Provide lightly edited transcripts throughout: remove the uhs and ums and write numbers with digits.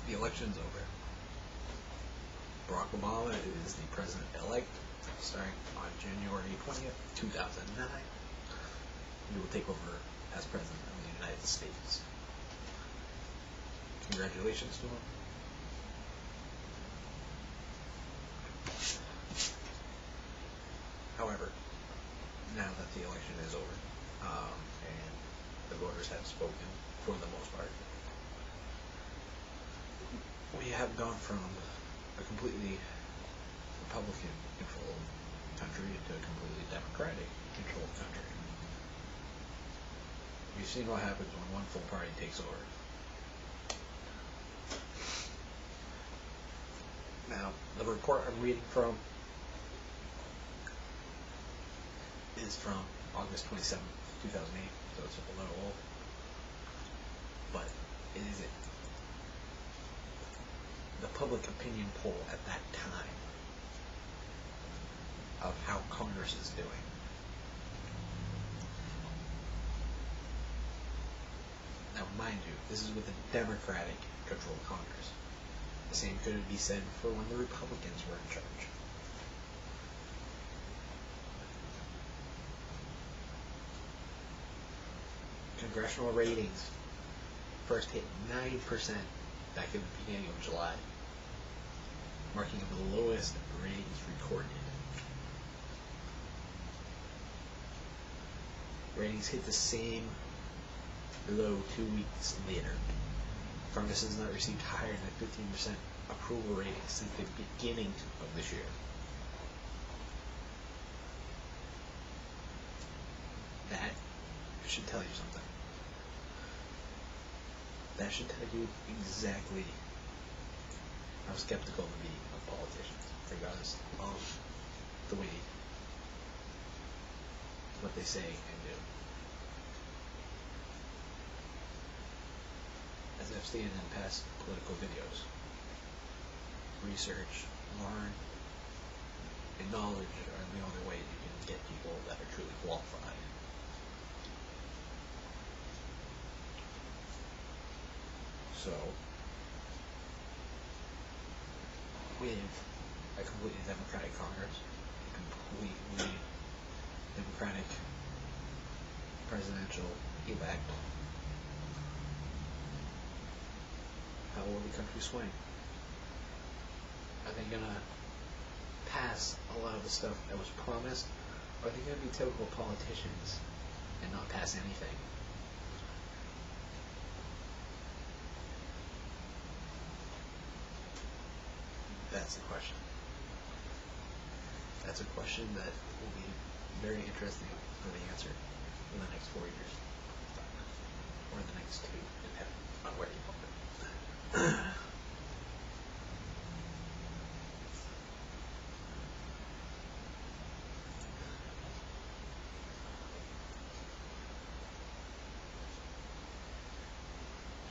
The election's over. Barack Obama is the president-elect, starting on January 20th, 2009. He will take over as president of the United States. Congratulations to him. However, now that the election is over, and the voters have spoken for the most part, we have gone from a completely Republican-controlled country to a completely Democratic-controlled country. You've seen what happens when one full party takes over. Now, the report I'm reading from is from August 27th, 2008, so it's a little old. But it is the public opinion poll at that time of how Congress is doing. Now, mind you, this is with a Democratic-controlled Congress. The same could be said for when the Republicans were in charge. Congressional ratings first hit 9% back in the beginning of July, marking the lowest ratings recorded. Ratings hit the same low 2 weeks later. Congress has not received higher than 15% approval ratings since the beginning of this year. That should tell you something. That should tell you exactly how skeptical to be of politicians, regardless of the way what they say and do. As I've stated in past political videos, research, learn, and knowledge are the only way you can get people that are truly qualified. So, with a completely Democratic Congress, a completely Democratic presidential elect, how will the country swing? Are they going to pass a lot of the stuff that was promised? Or are they going to be typical politicians and not pass anything? That's the question. That's a question that will be very interesting for the answer in the next 4 years. Or the next 2, depending on where you put it.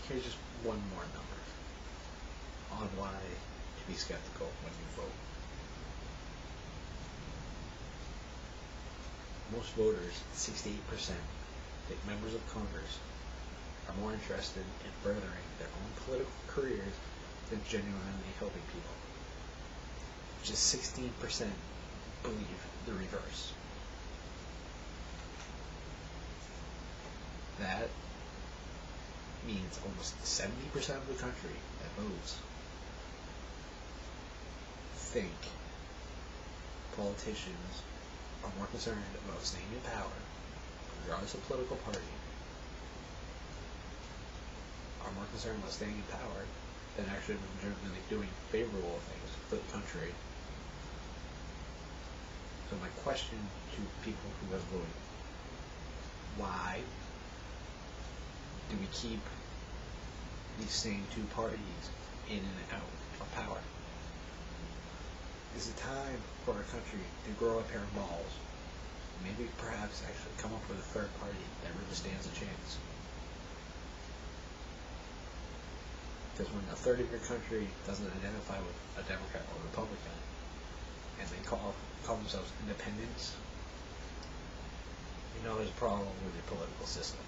Here's just one more number on why to be skeptical when you vote. Most voters, 68%, think members of Congress are more interested in furthering their own political careers than genuinely helping people. Just 16% believe the reverse. That means almost 70% of the country that votes think politicians are more concerned about staying in power, regardless of political party, are more concerned about staying in power than actually legitimately doing favorable things for the country. So my question to people who have voted, why do we keep these same two parties in and out of power? Is it time for our country to grow a pair of balls? Maybe perhaps actually come up with a third party that really stands a chance. Because when a third of your country doesn't identify with a Democrat or Republican, and they call themselves independents, you know there's a problem with your political system.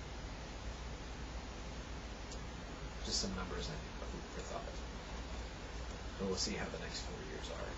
Just some numbers and food for thought. So we'll see how the next 4 years are.